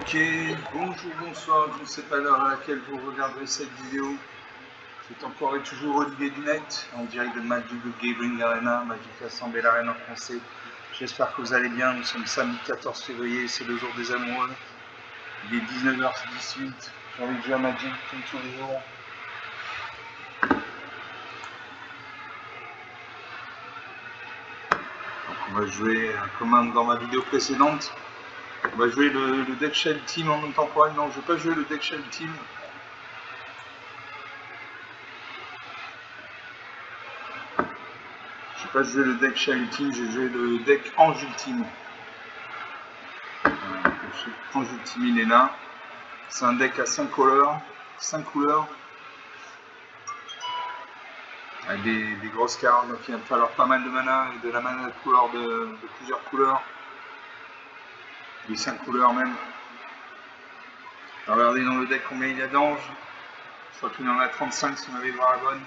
Ok, bonjour, bonsoir, je ne sais pas l'heure à laquelle vous regarderez cette vidéo. C'est encore et toujours Olivier Dunette, en direct de Magic the Gathering Arena, Magic Assemblée l'Arène en français. J'espère que vous allez bien, nous sommes samedi 14 février, c'est le jour des amoureux. Il est 19h18, j'ai envie de jouer à Magic comme tous les jours. Donc on va jouer, comme dans ma vidéo précédente, on va jouer le deck Shell Team en même temporel. Non, je ne vais pas jouer le deck Shell Team. Je vais pas jouer le deck Shell Ultime, j'ai joué le deck Ange Ultime. Ange Ultime, il est là. C'est un deck à 5 couleurs. 5 couleurs. Avec des grosses cartes, donc il va me falloir pas mal de mana et de la mana de couleur de plusieurs couleurs. Des 5 couleurs même. Regardez dans le deck combien il y a d'anges. Je crois qu'il en a 35 si on avait voir la bonne.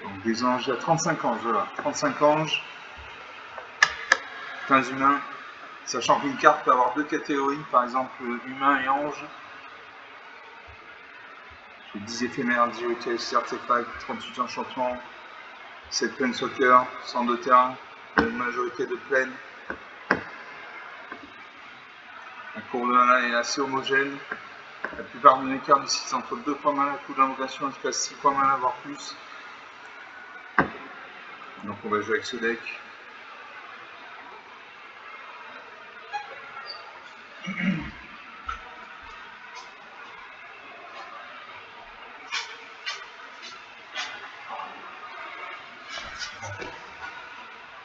Donc des anges, il y a 35 anges, voilà. 35 anges. 15 humains. Sachant qu'une carte peut avoir deux catégories, par exemple humain et ange. J'ai 10 éphémères, 10 UTS, artefacts, 38 enchantements, 7 planeswalkers, 102 terrains, une majorité de plaines. La courbe de mana est assez homogène. La plupart de mes cartes ici entre 2 points mana, coup d'invocation jusqu'à 6 points mana, voire plus. Donc on va jouer avec ce deck.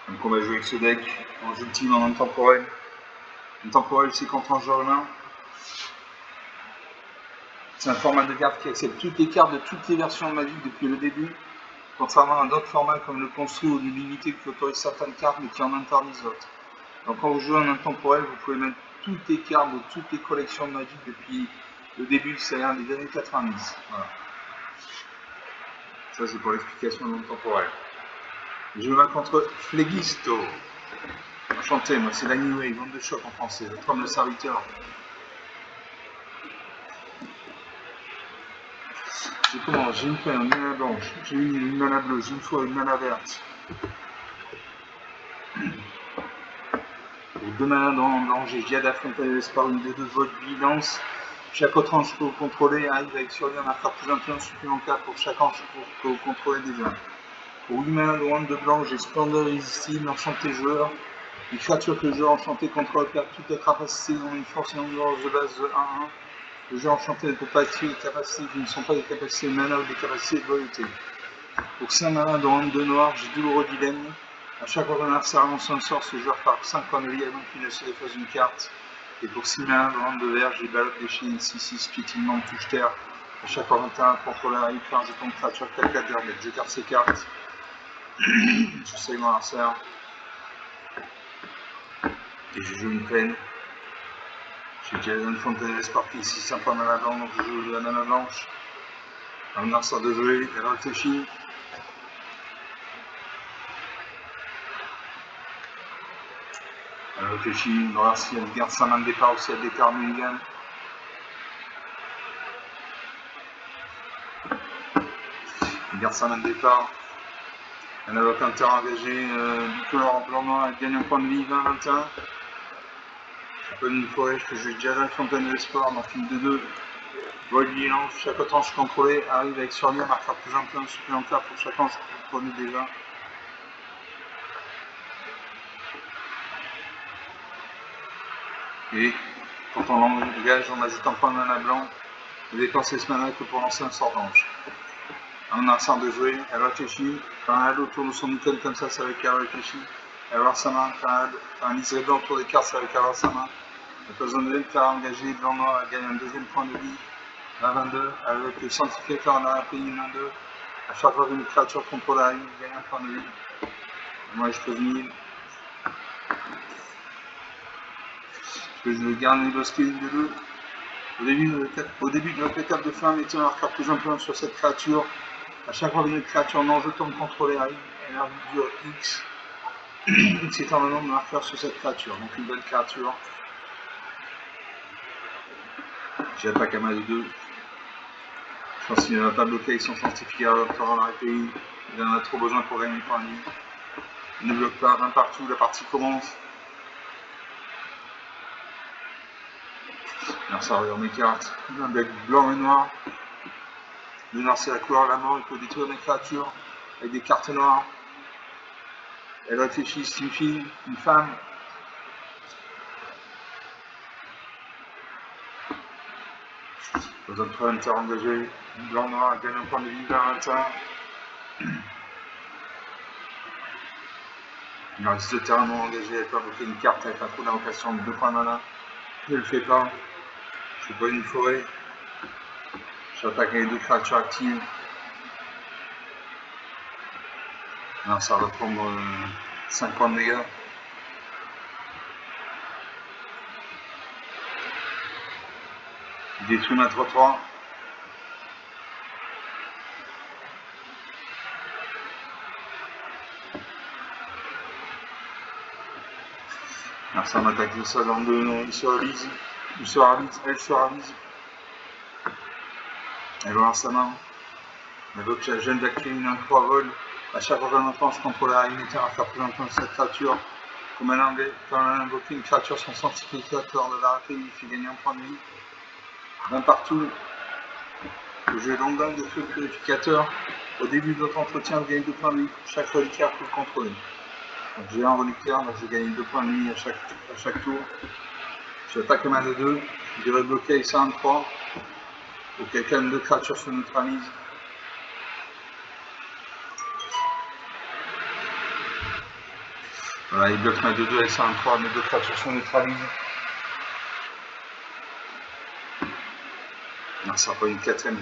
Donc on va jouer avec ce deck en ultime en intemporel. Intemporel, c'est quand on joue en main. C'est un format de carte qui accepte toutes les cartes de toutes les versions de Magic depuis le début, contrairement à d'autres formats comme le construit ou l'illimité qui autorise certaines cartes mais qui en interdisent d'autres. Donc quand vous jouez en intemporel, vous pouvez mettre toutes les cartes de toutes les collections de Magic depuis le début, c'est-à-dire des années 90. Voilà. Ça c'est pour l'explication de l'intemporel. Je me bats contre Phlegisto. Enchanté, moi c'est l'Anniway, vente de choc en français, le trône de serviteur. J'ai comment? J'ai une paire, une mana blanche, j'ai une mana bleue, j'ai une fois une mana verte. Pour 2 mana dans j'ai Giada Fontaine d'Espoir, une des 2 votes vigilance. Chaque autre ange que vous contrôlez arrive avec sur lui un marqueur plus 21 supplémentaire pour chaque ange que vous contrôlez déjà. Pour 8 mana de wand de blanc, j'ai Splendor Irrésistible, enchanté joueur. Les créatures que le joueur enchanté contrôle perd toutes les capacités dans une force et une endurance de base de 1-1. Le joueur enchanté ne peut pas activer les capacités qui ne sont pas des capacités de mana ou des capacités de loyauté. Pour 5 mana de wand de noir, j'ai Douloureux Dilemme. A chaque fois qu'un adversaire lance un sort, ce joueur perd 5 points de vie avant qu'il ne se défausse une carte. Et pour 6 mana de wand de vert, j'ai Ballotte des Chines, 6-6, piétinement de touche terre. A chaque fois qu'un contrôleur arrive, fait un jeton de créature 4-4 d'herbette. Je garde ces cartes. Je sais mon adversaire. Et je joue une plaine. J'ai Jason Fontaine parti ici, 5 points mana blanc, donc je joue de la mana blanche. Un adversaire de jouer, elle réfléchit. Elle réfléchit, on va voir si elle garde sa main de départ ou si elle déclare mulligan. Elle garde sa main de départ. Elle invoque un terrain engagé, bicolore en blanc noir, elle gagne un point de vie, 20-21. J'appelle une forêt, je fais jouer Jason Fontaine de Sport, donc une de 2. Void Vigilance, chaque autre ange contrôlé arrive avec sur lui un marqueur plus 21 supplémentaire pour chaque ange que vous prenez déjà. Et quand on engage, on ajoute un point de mana blanc. Vous dépensez ce mana que pour lancer un sort d'ange. Un adversaire de jouer, elle réfléchit. Quand un ado tourne son icône comme ça, c'est avec qu'elle réfléchit. Elle va avoir sa main. Quand un liseré blanc autour des cartes, c'est avec qu'elle va avoir sa main. Elle peut besoin de elle, faire engager blanc noir, elle gagne un deuxième point de vie. 22, avec le sanctificateur en a payé 22. À chaque fois qu'une créature contrôle arrive, elle gagne un point de vie. Moi je peux venir. Je peux jouer Garnier Bosquet de 2. Au début de notre étape de fin, mettez un marqueur plus important sur cette créature. À chaque fois qu'une créature non jeu tombe contrôlée arrive, elle a dure X. X étant le nombre de marqueurs sur cette créature. Donc une bonne créature. J'attaque à main de 2. Je pense qu'il ne va pas bloquer avec son certificat dans la RPI. Il en a trop besoin pour gagner par lui. Il ne bloque pas d'un partout, la partie commence. Alors ça regarde mes cartes. Un bec blanc et noir. Le noir c'est la couleur de la mort, il peut détruire des créatures avec des cartes noires. Elle réfléchit, c'est une fille, une femme. Besoin de trouver un terrain engagé. Blanc noir, gagne un point de vie vers l'intérieur. Il reste 2 terrains non engagés, elle peut invoquer une carte avec un trou d'invocation de 2 points de mana. Je ne le fais pas. Je fais pas une forêt. J'attaque avec 2 créatures actives. Alors ça va prendre 5 points de dégâts. Il détruit ma 3-3. Alors ça m'attaque le sol en 2, non, il se réalise. Elle se réalise. Elle va avoir sa main. Elle veut que la jeune d'activer une 3 vol. À chaque fois qu'un enfant je contrôle la unité à faire plus longtemps de cette créature. Quand elle a invoqué une créature sans certificateur de la RPI, il fait gagner un point de vie. D'un partout. Le jeu London de feu purificateur. Au début de votre entretien, vous gagnez 2 points de vie pour chaque reliquaire que vous contrôlez. Donc j'ai un reliquaire, donc je gagne 2 points de vie à chaque tour. J'attaque à main de 2, je vais bloquer avec ça un 3. Auquel cas 2 créatures se neutralisent. Voilà, il bloque ma 2-2 avec ça un 3, mes 2 créatures se neutralisent. Non, ça va pas une 4ème.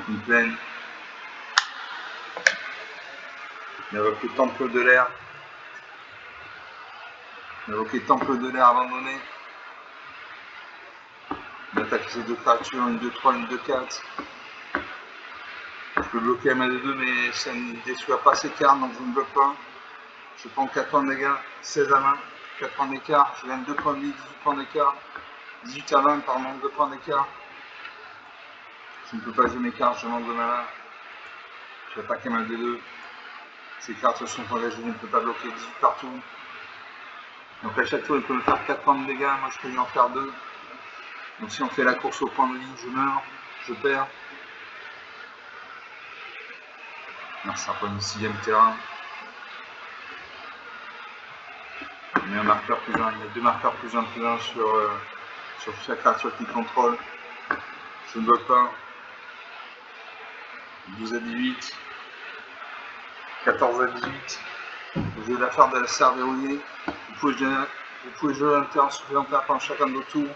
Une plaine. Il invoque le temple de l'air. Il invoque le temple de l'air abandonné. Il attaque ces 2 créatures, une 2-3, une 2-4. Je peux bloquer à main de 2, mais ça ne déçoit pas ces cartes, donc je ne bloque pas. Je prends 4 points de dégâts, 16 à 20, 4 points d'écart, je gagne 2 points de vie, 18 points d'écart, 18 à 20, pardon, 2 points d'écart. Je ne peux pas jouer mes cartes, je manque de mana. J'attaque à main de 2. Ces cartes sont engagées, je ne peux pas bloquer 18 partout. Donc à chaque tour, il peut me faire 4 points de dégâts, moi je peux lui en faire 2. Donc si on fait la course au point de vie, je meurs, je perds. Non, ça prend une 6ème terrain. Il met un marqueur plus 1, il met 2 marqueurs plus 1 sur chaque créature qu'il contrôle. Je ne bloque pas. 12 à 18. 14 à 18. Je vais la faire de la serre verrouillée. Vous pouvez jouer un terrain supplémentaire pendant chacun de vos tours.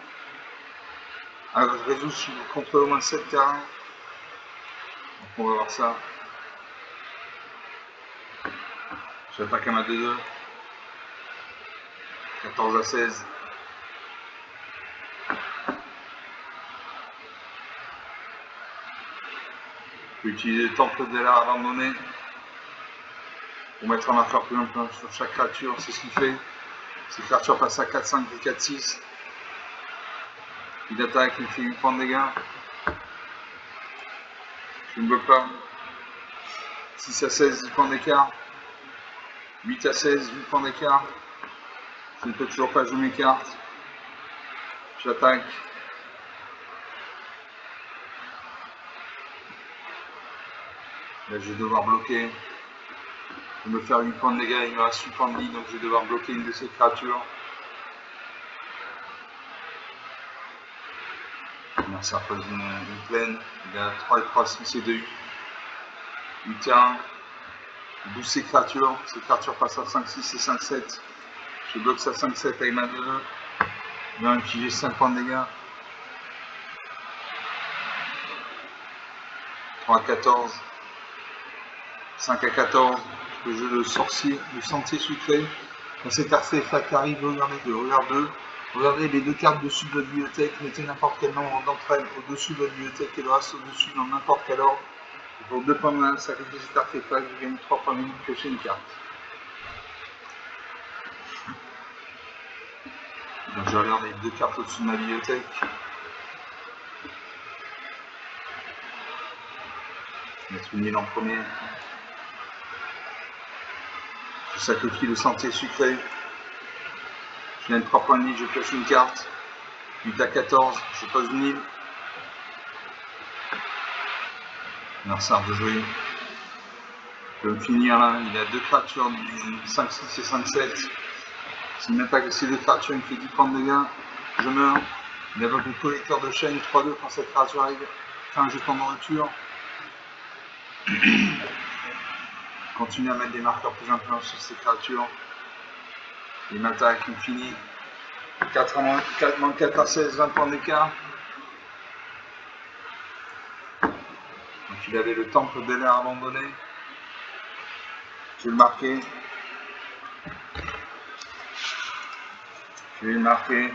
Alors je résous si vous contrôlez au moins 7 terrains. Donc on va voir ça. J'attaque à ma 2-2. 14 à 16. Je peux utiliser le temple de l'air abandonné pour mettre un marqueur plus long sur chaque créature, c'est ce qu'il fait. Ces créatures passent à 4-5 puis 4-6. Il attaque, il fait 8 points de dégâts. Je ne bloque pas. 6 à 16, 10 points d'écart. 8 à 16, 8 points d'écart. Je ne peux toujours pas jouer mes cartes. J'attaque. Là, je vais devoir bloquer. Je vais me faire 8 points de dégâts, il me reste 8 points de vie, donc je vais devoir bloquer une de ces créatures. Non, ça repose une plaine. Il a 3 et 3, 6 et 2, 8. 8 et 1. Je booste ces créatures. Ces créatures passent à 5, 6 et 5, 7. Je bloque ça 5, 7 avec ma 2. Je vais utiliser 5 points de dégâts. 3 à 14. 5 à 14. Je peux jouer le sorcier, le sentier sucré. Quand ces cartes effets arrivent, regardez 2. Regarde 2. Regardez les deux cartes dessus de votre bibliothèque, mettez n'importe quel nombre d'entre elles au-dessus de votre bibliothèque et le reste au-dessus dans n'importe quel ordre. Pour 2 points de mana, sacrifiez cet artefact, vous gagnez 3 points de vie, piochez une carte. Donc je regarde les deux cartes au-dessus de ma bibliothèque. Je vais mettre une île en premier. Je sacrifie le sentier sucré. Je gagne 3 points de vie, je pioche une carte. 8 à 14, je pose une île. Merci de jouer. Je vais finir là, il a deux créatures du 5, 6 et 5, 7. S'il m'attaque ces deux créatures, il me fait 10 points de dégâts. Je meurs. Il invoque le collecteur de chaîne 3-2 quand cette créature arrive. Fait un jeton de rupture. Continue à mettre des marqueurs plus influents sur ces créatures. Il m'attaque, il finit. 4 à 16, 20 points d'écart. Donc il avait le temple de l'air abandonné. Je vais le marquer. Je vais le marquer.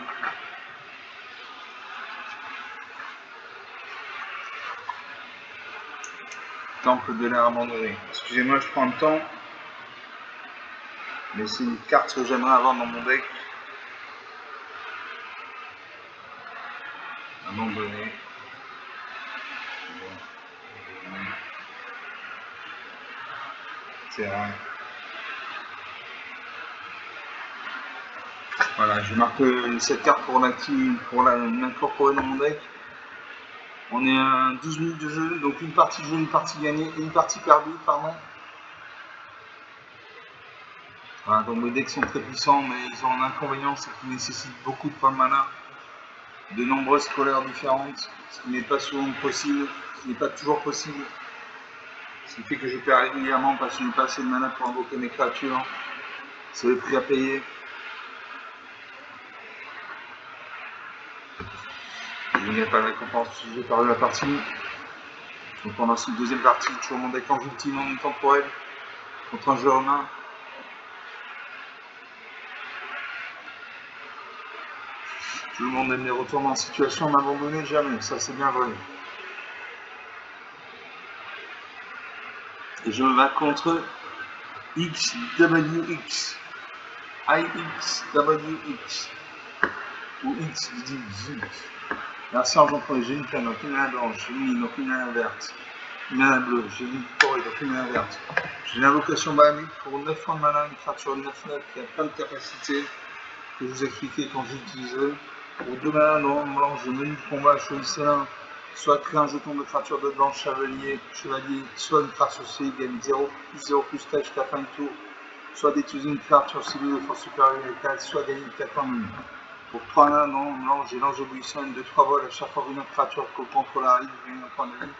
Temple de l'air abandonné. Excusez-moi, je prends le temps. Mais c'est une carte que j'aimerais avoir dans mon deck. Abandonné. C'est vrai. Voilà, je marque cette carte pour l'incorporer dans mon deck. On est à 12 minutes de jeu, donc une partie jouée, une partie gagnée et une partie perdue, pardon. Voilà, donc mes decks sont très puissants, mais ils ont un inconvénient, c'est qu'ils nécessitent beaucoup de points de mana, de nombreuses couleurs différentes, ce qui n'est pas souvent possible, ce qui n'est pas toujours possible. Ce qui fait que je perds régulièrement parce que je n'ai pas assez de mana pour invoquer mes créatures. C'est le prix à payer. Je n'ai pas la récompense si j'ai perdu la partie. Donc pendant cette deuxième partie, toujours mon deck en ultime en temporel contre un joueur humain. Tout le monde aime les retournements en situation, m'abandonner jamais, ça c'est bien vrai. Et je me bats contre XWX. IXWX. Ou XDZ. Merci Argent pour les génies pleins, donc une main blanche, une ligne, donc une main verte. Une main bleue, j'ai une forêt, donc une main verte. J'ai une invocation balamique pour 9 points de mana, une créature 9-9 qui a plein de capacités que je vous expliquais quand j'utiliserai. Pour 2 mana non blanc, je menu de combat, choisissez l'un. Soit créer un jeton de créature de blanche, chevalier, soit une créature cible, gagne 0+0+4 jusqu'à la fin du tour. Soit d'étudier une créature cible de force supérieure à 4, soit gagner 4 points de vie. Pour 3 nains non blanc, j'ai l'ange éblouissant de 3 vols à chaque fois qu'une créature que contrôle arrive, je gagne un point de vie.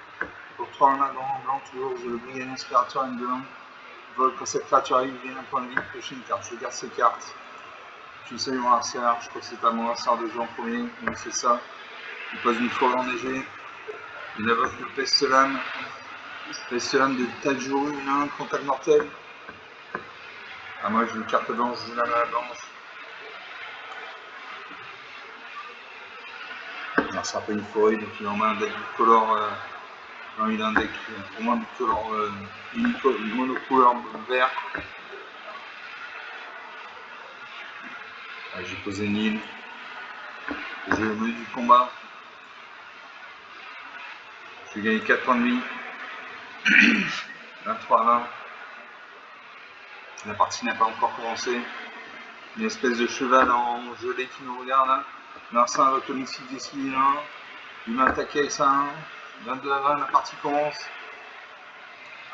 Pour 3 nains non blanc, toujours, j'ai le brigand inspirateur M2-1. Vol quand cette créature arrive, je gagne un point de vie, piocher une carte. Je garde ces cartes. Je salue mon arcère, je crois que c'est à mon arcère de jeu en premier, donc c'est ça. Il pose une forêt enneigée. Il invoque le Pestelame. Pestelame de Tajuru, une 1, contact mortel. Ah, moi j'ai une carte blanche, j'ai la main blanche. Alors ça s'appelle une forêt, donc il en a un deck bicolore. Non, il a un deck pour moi bicolore, monocouleur vert. Ah, j'ai posé une île. J'ai le menu du combat. Je vais gagner 4 points de vie. 23 à 20. La partie n'a pas encore commencé. Une espèce de cheval en gelée qui nous regarde là. L'instinct avec le missile décidé 1. Il m'a attaqué avec ça 1. 22 à 20, la partie commence.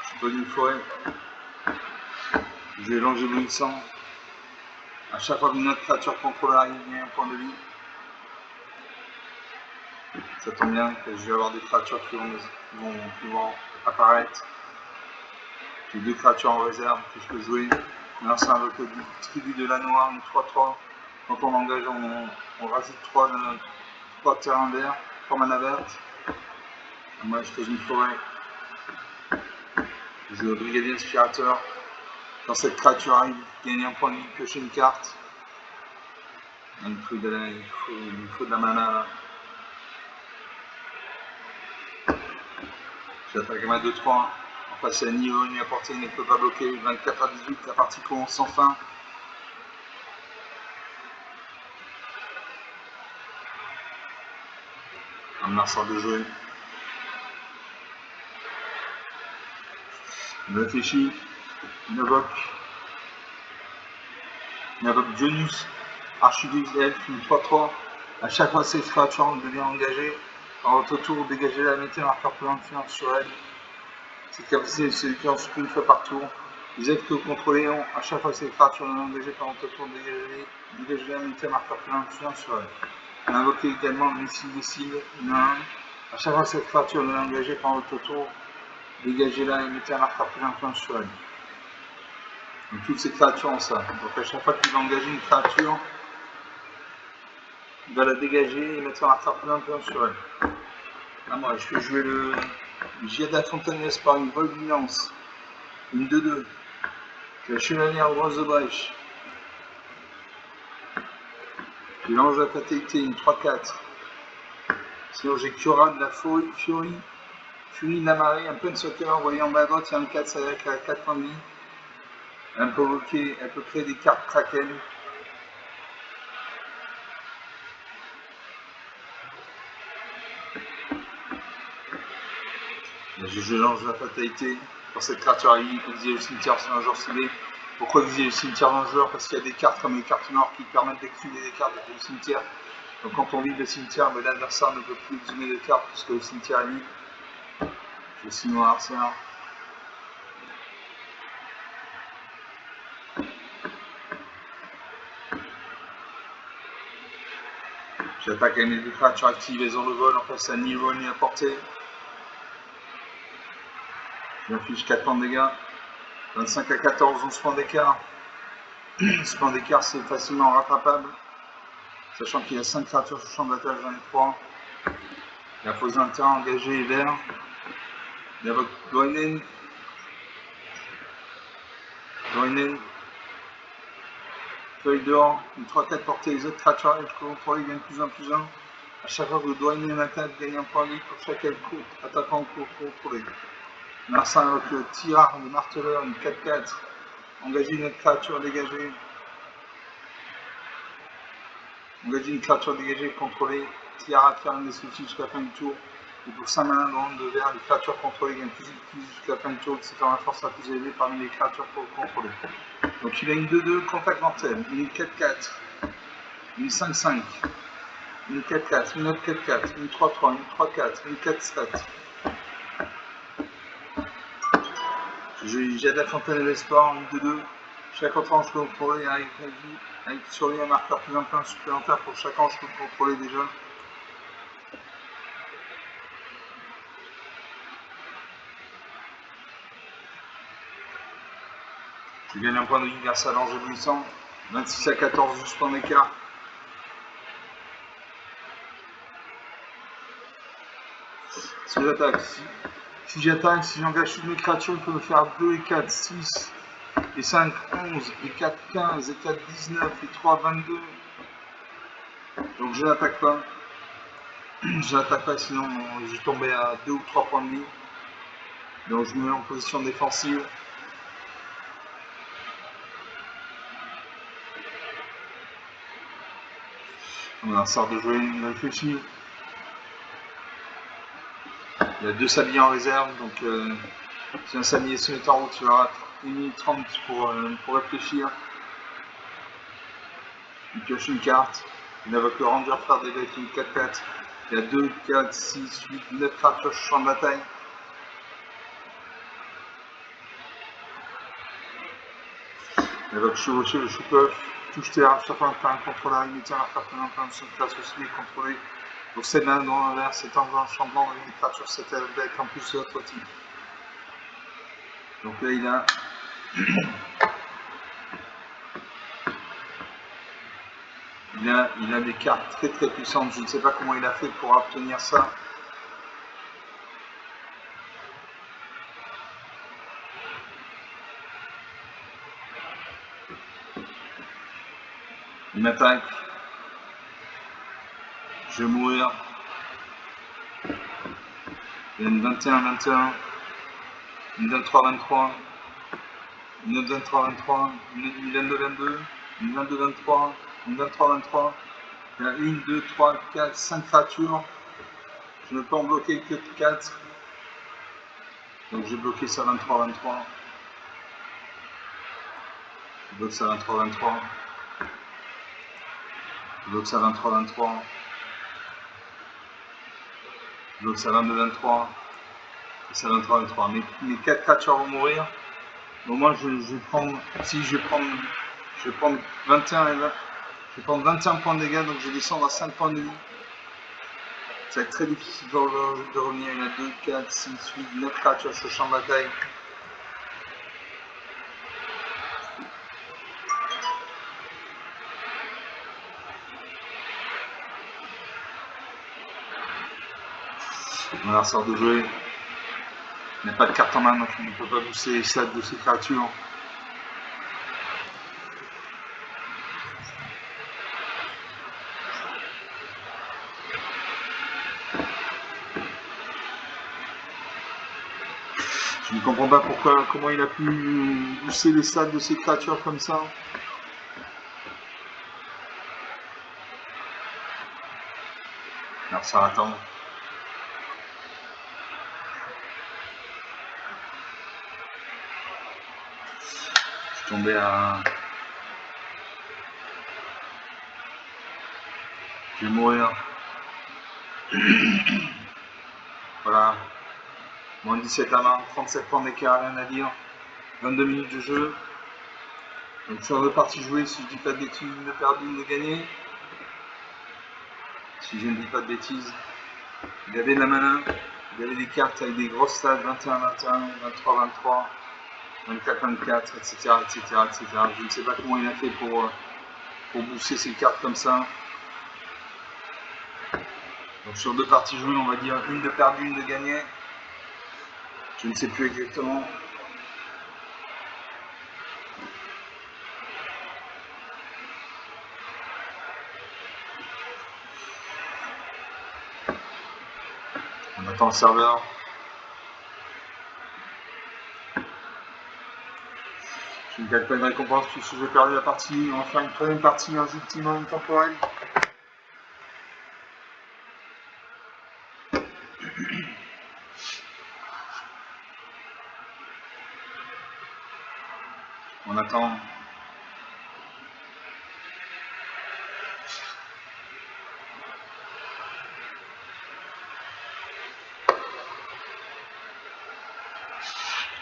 Je pose une forêt. Je vais l'ange éblouissant. À chaque fois qu'une autre créature contrôle arrive, il y a un point de vie. Ça tombe bien que je vais avoir des créatures qui vont apparaître. J'ai 2 créatures en réserve que je peux jouer. L'instinct avec le tribu de la noire, une 3-3. Quand on l'engage, on rajoute 3 terrains verts, 3 mana vertes. Moi je pose une forêt. Je joue le brigadier inspirateur. Quand cette créature arrive, gagne un point de vie, piocher une carte. Il me faut de la mana. J'attaque à 2-3. En face, il y a niveau, il y a portée, il ne peut pas bloquer. 24 à 18, la partie commence sans fin. Un marchand de jeu. Il réfléchit. Il invoque Janus, Archiduc Elf, une 3-3. À chaque fois, cette créature devient engagée. En votre tour, dégagez la mettez marqueur plus d'influence sur elle. Cette capacité de séduction une fois par tour. Les aides que vous contrôlez ont, à chaque fois que cette créature est engagée par votre tour, dégagez la mettez marqueur plus d'influence sur elle. Elle invoque également le missile des cibles, une à 1. À chaque fois que cette créature est engagée par votre tour, dégagez-la et mettez un marqueur plus d'influence sur elle. Donc toutes ces créatures ont ça. Donc à chaque fois qu'il va engager une créature, il va la dégager et mettre un marqueur plus d'influence sur elle. Là, moi, je vais jouer le Giada Fontaines par une Volvinance, une 2-2. La Chevalière Rose de Brèche. J'ai l'Ange de la Fatalité, une 3-4. Sinon j'ai Cura de la Fury de la Marée, un peu de sauteur, vous voyez en bas à droite, il y a un 4, ça veut dire qu'elle a 4 points de vie. Elle peut créer des cartes Kraken. Je lance la fatalité. Pour cette créature, exiger le cimetière sur un joueur ciblé. Pourquoi exiger le cimetière d'un joueur? Parce qu'il y a des cartes comme les cartes noires qui permettent d'exhumer des cartes du cimetière. Donc quand on vide le cimetière, l'adversaire ne peut plus exhumer des cartes puisque le cimetière est vide. Je suis noir, c'est un. J'attaque avec mes deux créatures actives, elles ont le vol, en fait c'est un niveau ni à portée. J'affiche 4 points de dégâts. 25 à 14, 11 points d'écart. 11 points d'écart, c'est facilement rattrapable. Sachant qu'il y a 5 créatures sur le champ de bataille, j'en ai 3. Il a posé un terrain engagé et vert. Il invoque Doinen. Feuille d'or, une 3-4 portée. Les autres créatures que vous contrôlez gagnent plus 1 plus 1. À chaque fois que vous Doinen attaque, gagnez un point de vie pour chaque attaquant que vous contrôlez. Narcin invoque le Tirard, le marteleur, une 4-4. Engagez une autre créature dégagée. Engagez une créature dégagée, contrôlée. Tiara faire un destructif jusqu'à la fin du tour. Et pour 5 mana dans de vert, les créatures contrôlées gagnent plus jusqu'à la fin du tour, c'est quand la force la plus élevée parmi les créatures contrôlées. Donc il a une 2-2, contact mortel, une 4-4, une 5-5, une 4-4, une autre 4-4, une 3-3, une 3-4, une 4-7. J'ai de la Fontaine de l'Espoir, une 2-2. Chaque autre ange que vous contrôlez avec sur lui un marqueur plus un supplémentaire pour chaque ange que vous contrôlez déjà. Je gagne un point de vie grâce à l'ange éblouissant. 26 à 14, 12 points d'écart. Si j'attaque, si j'engage toutes mes créatures, il peut me faire 2 et 4, 6 et 5, 11 et 4, 15 et 4, 19 et 3, 22. Donc je n'attaque pas. Je n'attaque pas, sinon je vais tomber à 2 ou 3 points de vie. Donc je me mets en position défensive. On a un sort de jouer, il réfléchit. Il y a 2 sabliers en réserve, donc si un sablier se met en route, tu auras 1 minute 30 pour réfléchir. Il pioche une carte. Il invoque le Ranger faire des bêtes, une 4-4. Il y a 2, 4, 6, 8, 9 créatures sur le champ de bataille. Il invoque chevaucher le chou-peuf. Touche terre, chaque fois que faire un contrôle à limiter un marqueur plein de son classe aussi est contrôlé. Donc c'est l'un dans l'air, c'est un dans le champ blanc, une créature cette avec en plus de l'autre type. Donc là il a des cartes très très puissantes, je ne sais pas comment il a fait pour obtenir ça. Il m'attaque. Je vais mourir. Il y a une 21-21, une 23-23, une 23-23, une 22-22, une 22-23, une 23-23. Il y a 1, 2, 3, 4, 5 créatures. Je ne peux en bloquer que 4. Donc j'ai bloqué ça 23-23. Je bloque ça 23-23. Je bloque ça 23-23. Je bloque ça 22-23. Et ça 23-23. Mes 4 créatures vont mourir. Au moins je vais prendre. Si je vais prendre 21 et 20. Je vais prendre 21 points de dégâts, donc je vais descendre à 5 points de vie. Ça va être très difficile de revenir. Il y en a 2, 4, 6, 8, 9 créatures sur le champ de bataille. On a sort de jouer. Il n'y a pas de carte en main, donc on ne peut pas booster les stats de ces créatures. Je ne comprends pas comment il a pu booster les stats de ces créatures comme ça. Alors ça attend. Je suis tombé à... Je vais mourir. Voilà. Moins 17 à main, 37 points d'écart, rien à dire. 22 minutes de jeu. Donc sur 2 parties jouées, si je dis pas de bêtises, une de perdue, une de gagnée. Si je ne dis pas de bêtises. Il y avait de la mana, il y avait des cartes avec des grosses stats, 21-21, 23-23, 24-24, etc., etc., etc. Je ne sais pas comment il a fait pour booster ces cartes comme ça. Donc sur 2 parties jouées, on va dire une de perdue, une de gagnée. Je ne sais plus exactement. On attend le serveur. Je ne gagne pas une récompense puisque j'ai perdu la partie. On va faire une troisième partie, un jeu de team temporel. On attend.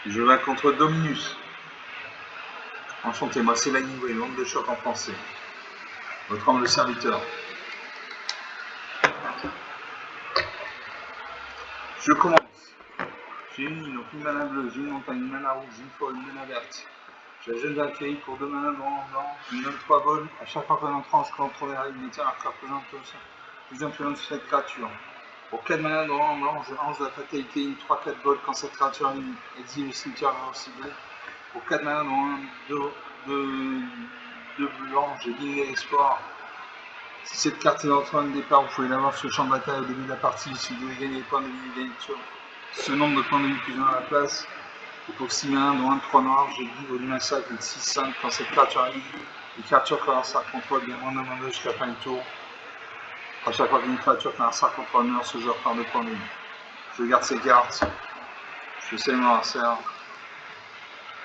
Je vais contre Dominus. Enchanté, moi c'est Lanigwe, l'onde de choc en français. Votre homme de serviteur. Je commence. J'ai une ligne, donc une mana bleue, j'ai une montagne, une mana rouge, une folle, une mana verte. J'ai la jeune d'accueil pour 2 mana blanc, une donne 3 vols. À chaque fois qu'on entre, je contrôle les règles militaires, la représente plus d'influence sur cette créature. Pour 4 mana blanc, je range la fatalité, une 3-4 vols quand cette créature exile le cimetière ciblé. Pour 4 mana blanc, 2 blancs, j'ai ligné l'espoir. Si cette carte est dans le point de départ, vous pouvez l'avoir sur le champ de bataille au début de la partie. Si vous voulez gagner des points de vie, gagnez sur ce nombre de points de vie plus ou moins à la place. Et pour 6 mains, dont 1 de 3 noirs, j'ai dit volume massacre de 6-5 quand cette créature arrive. Les créatures qui ont un sort contrôle bien moins demandées jusqu'à la fin du tour. À chaque fois qu'une créature qui a un sort contrôle meurt, ce joueur perd 2 points de vie. Je garde ces cartes. Je sais mon adversaire.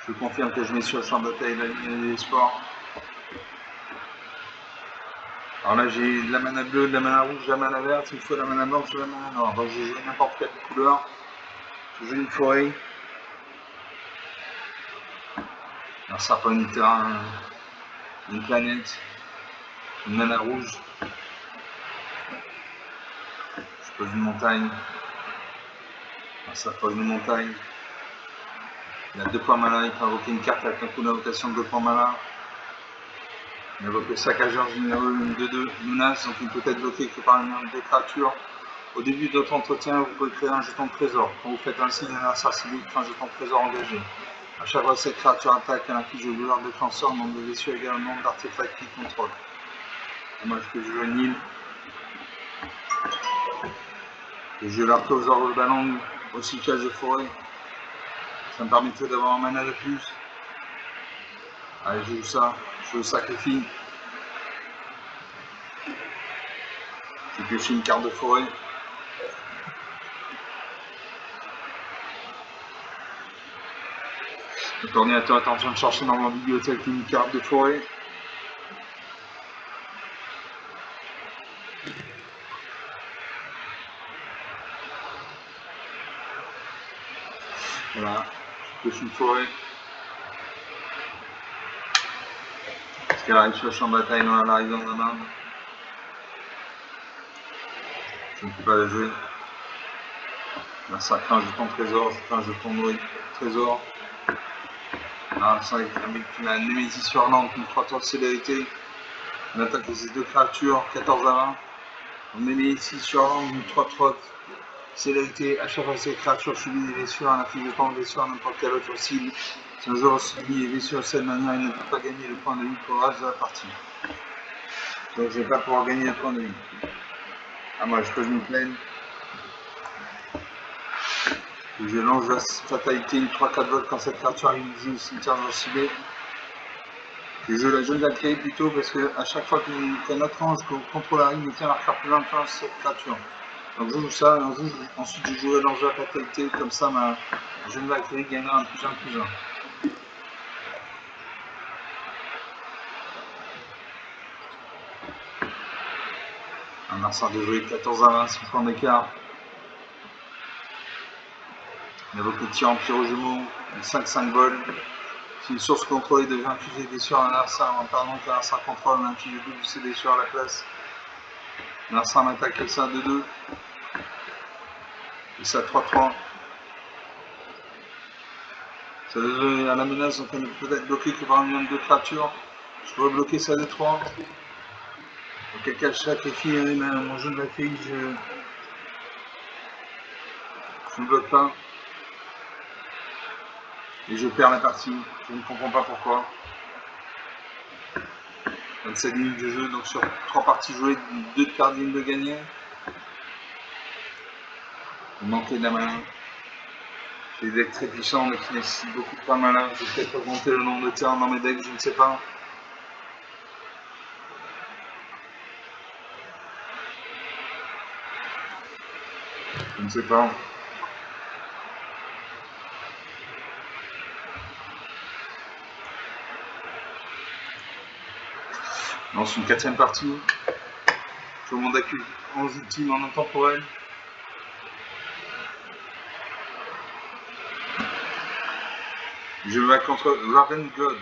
Je confirme que je mets sur le champ de bataille la ligne des sports. Alors là j'ai de la mana bleue, de la mana rouge, de la mana verte, une fois la mana blanche, de la mana noire. Donc j'ai joué n'importe quelle couleur. J'ai joué une forêt. Un serpent unitaire, une planète, une mana rouge. Je pose une montagne. Un serpent une montagne. Il a 2 points mana, il peut invoquer une carte avec un coup d'invocation de 2 points mana. Il invoque le saccageur généreux, une 2-2 menace, donc il peut être bloqué que par une des créatures. Au début de votre entretien, vous pouvez créer un jeton de trésor. Quand vous faites ainsi, un adversaire civique crée un jeton de trésor engagé. A chaque fois que cette créature attaque, elle inflige au joueur défenseur nombre de vaisseaux égal au nombre d'artefacts qu'il contrôle. Dommage que je joue une île. Et je l'artose hors le ballon, aussi cage de forêt. Ça me permettrait d'avoir un mana de plus. Allez, je joue ça, je le sacrifie. Je pioche une carte de forêt. Le coordinateur est en train de chercher dans ma bibliothèque une carte de forêt. Voilà, je pioche une forêt. Parce qu'elle arrive sur le champ de bataille, elle arrive dans la main. Je ne peux pas la jouer. Là, ça craint un jeton trésor, je fais un jeton trésor. Ah, ça avec un mec qui m'a un Némésis hurlante, une 3 tours de célérité. On attaque ces deux créatures, 14 à 20. On Némésis hurlante, une 3-3 célérité. À chaque fois que ces créatures subissent des blessures, un affiche de temps de blessure à n'importe quelle autre cible. Si un joueur subit des blessures de cette manière, il ne peut pas gagner le point de vie pour le reste de la partie. Donc je ne vais pas pouvoir gagner le point de vie. Ah, moi je pose une plaine. Et je lance la fatalité, une 3-4 volts quand cette créature est visible au cimetière de ciblé. Je joue la jungle créée plutôt parce que à chaque fois qu'un autre ange contrôle arrive, il tient la carte plus influence sur cette créature. Donc je joue ça, et ensuite je jouerai l'ange de la fatalité, comme ça ma jungle créée gagnera un plus 1 plus 1. Un Marcin de jouer 14 à 20, 6 points d'écart. Il y a beaucoup de tirs en pyro-jumeaux, 5-5 vols. Si une source contrôlée devient infligée des sur un Larsa, en pardon qu'un Larsa contrôle, on inflige le double de ses blessures à la place. Larsa m'attaque avec ça 2-2. Et ça 3-3. Ça devrait à la menace, donc on ne peut être bloqué que par un million de créatures. Je pourrais bloquer ça 2-3. Auquel cas je sacrifie mon jeu de la fille, je ne bloque pas. Et je perds la partie. Je ne comprends pas pourquoi. 27 minutes de jeu, donc sur 3 parties jouées, 2 de cartes dignes de gagner. Il manquait de la mana. J'ai des decks très puissants mais qui nécessitent beaucoup de points de mana. Je vais peut-être augmenter le nombre de terrains dans mes decks, je ne sais pas. Je ne sais pas. Je lance une 4ème partie. Tout le monde accuse 11 ultimes en intemporel. Je vais contre Raven God.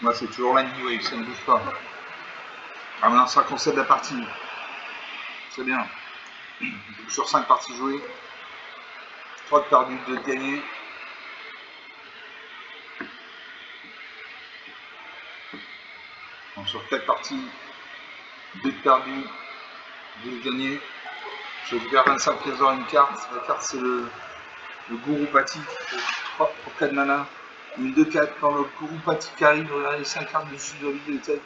Moi c'est toujours la Wave, ça ne bouge pas. Ah maintenant ça concède la partie. C'est bien. Donc, sur 5 parties jouées, 3 de perdu, 2 de gagné. Donc sur 4 parties, 2 de perdu, 2 de gagné. Je récupère 25 trésors une carte. La carte c'est le Gourou Pati pour 4 mana. Une 2-4 quand le Gourou Pati arrive, regardez 5 cartes dessus de la bibliothèque.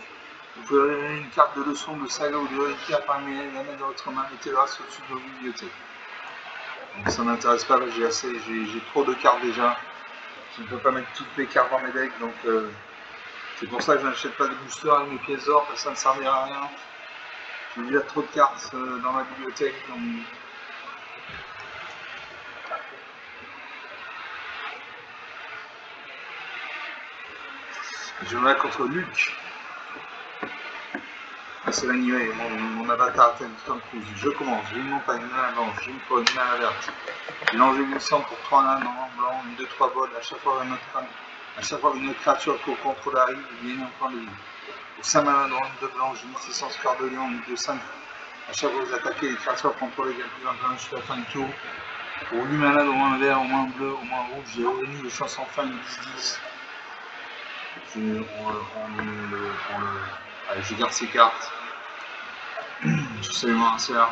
Vous pouvez regarder une carte de leçon de saga ou de reliquat parmi la main de votre main, mettez-la au-dessus de votre bibliothèque. Donc ça m'intéresse pas, j'ai trop de cartes déjà. Je ne peux pas mettre toutes mes cartes dans mes decks, donc c'est pour ça que je n'achète pas de booster avec mes pièces d'or, parce que ça ne servira à rien. J'ai déjà trop de cartes dans ma bibliothèque, donc... Je vais contre Luc. C'est l'animé, mon avatar thème Tom Cruise. Je commence, j'ai une montagne, une main blanche, j'ai une faune, une main verte. J'ai l'enjeu glissant pour 3 nains en blanc, une 2-3 bols, à chaque fois une autre créature qu'au contrôle arrive, il gagne un point de vie. Pour 5 mains dans une 2 blanc, j'ai une puissance cœur de lion, une 2-5. À chaque fois que vous attaquez les créatures contrôlées gagnent plus un plein jusqu'à la fin du tour. Pour 8 manas, au moins vert, au moins bleu, au moins rouge, j'ai Aurélie de chance en fin, une 10-10. Allez, je garde ces cartes. Je sais moi un cerf.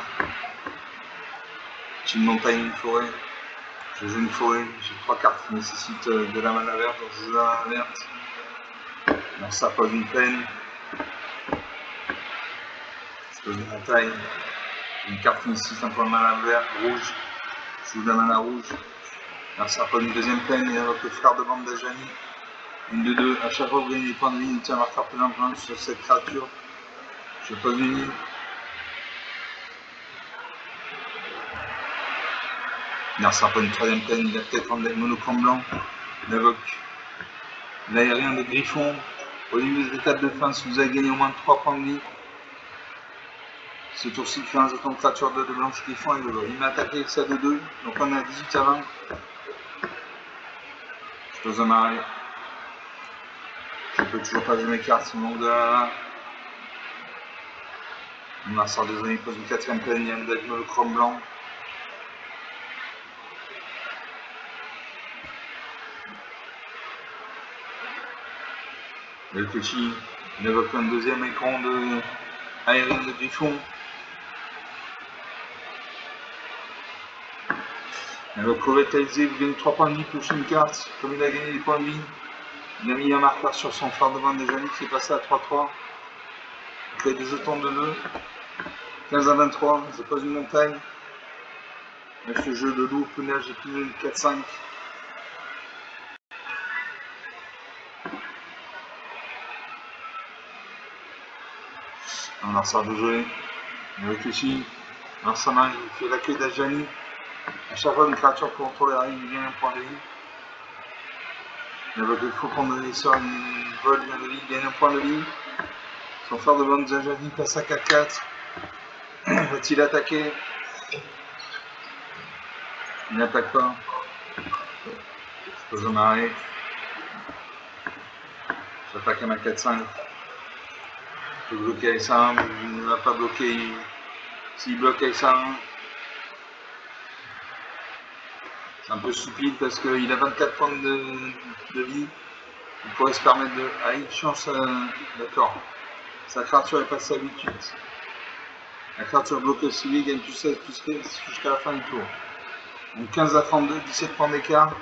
J'ai une montagne, une forêt. Je joue une forêt. J'ai 3 cartes qui nécessitent de la mana verte, donc je joue la mana verte. Donc ça pose une peine. Expose de montagne. Une carte ici, un point de mana vert, rouge. Je joue de la mana rouge. Alors ça pas une deuxième peine et avec le frère de bande d'Ajani. Une de deux. À chaque fois que vous gagnez des points de vie, tiens, marqueur plus d'un sur cette créature. Je pose une ligne. Alors ça pas une troisième peine, il a peut-être un monochrome blanc. Il invoque l'aérien de Griffon. Au début des étapes de fin, si vous avez gagné au moins 3 points de vie, ce tour-ci fait un jeton de créature de blanche Griffon et de l'eau. Il m'a attaqué avec ça de 2, donc on est à 18 à 20. Je pose un marée. Je peux toujours pas jouer mes cartes, il manque de la. On a sorti des années, il pose une quatrième peine, il y a un deck monochrome blanc. Le petit, il évoque un deuxième écran de aérien de Griffon. Il évoque revitaliser, vous gagnez 3 points de vie, pioche une carte. Comme il a gagné des points de vie, il a mis un marqueur sur son phare de bande des amis qui est passé à 3-3. Il fait des jetons de 2. 15 à 23, je pose une montagne. Avec ce jeu de loup, punage, j'ai plus de 4-5. On sort de jouer. Il réfléchit. Dans sa main, il fait l'accueil d'Ajani. À chaque fois, une créature contrôlée arrive, il gagne un point de vie. Il évoque le faucon de l'essor, il vole, il gagne un point de vie. Son frère de bande d'Ajani passe à 4-4. Va-t-il attaquer? Il n'attaque pas. Je pose un marée. J'attaque à ma 4-5. Je peux bloquer avec ça, mais il ne va pas bloquer. S'il bloque avec ça, c'est un peu stupide parce qu'il a 24 points de vie. Il pourrait se permettre de. Ah, il change sa. D'accord. Sa créature est passée à 8-8. La créature bloquée aussi, il gagne plus 16, plus 15 jusqu'à la fin du tour. Donc 15 à 32, 17 points d'écart.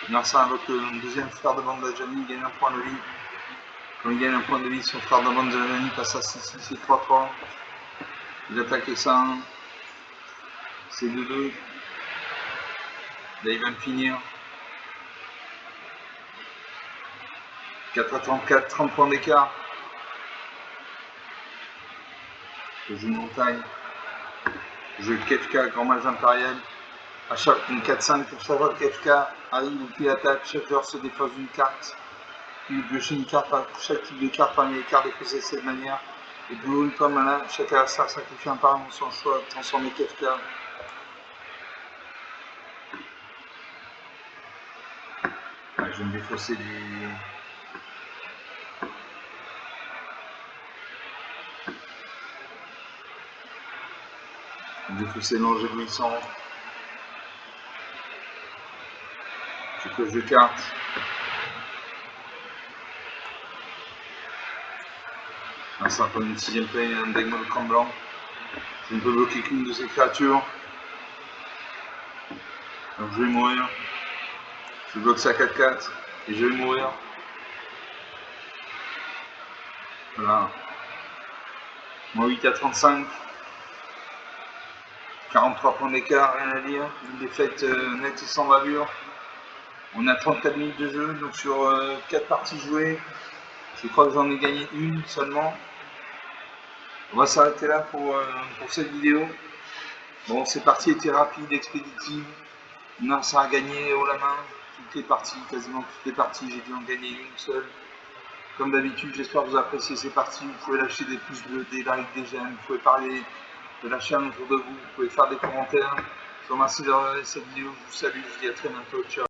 Narsa invoque le deuxième frère de bande d'Ajani, il gagne un point de vie. Quand il gagne un point de vie, son frère de bande d'Ajani passe à 6-6 et 3-3. Il attaque avec ça. C'est 2-2. Là, il va me finir. 4 à 34, 30 points d'écart. Je joue une montagne. Je joue le Kefka, grand mage impérial. À chaque une 4-5 pour chaque fois que Kefka arrive ou qu'il attaque, chaque joueur se défausse d'une carte. Puis piocher une carte par chaque type de carte parmi les cartes déposées de cette manière. Et pour une fois mana, chaque adversaire sacrifie un parent de son choix, transformer Kefka. Ouais, je vais me défausser du. Défausser l'ange éblouissant. Je pioche deux cartes. Un certain une sixième play, un deck monochrome blanc. Je ne peux bloquer qu'une de ces créatures. Donc je vais mourir. Je bloque ça à 4-4 et je vais mourir. Voilà. Moins 8 à 35. 43 points d'écart, rien à dire. Une défaite nette et sans bavure. On a 34 minutes de jeu, donc sur 4 parties jouées, je crois que j'en ai gagné une seulement. On va s'arrêter là pour cette vidéo. Bon, ces parties étaient rapides, expéditives. Narsa a gagné haut la main. Toutes les parties, quasiment toutes les parties, j'ai dû en gagner une seule. Comme d'habitude, j'espère que vous appréciez ces parties. Vous pouvez lâcher des pouces bleus, des likes, des j'aime. Vous pouvez parler de la chaîne autour de vous. Vous pouvez faire des commentaires. Je vous remercie d'avoir regardé cette vidéo. Je vous salue. Je vous dis à très bientôt. Ciao.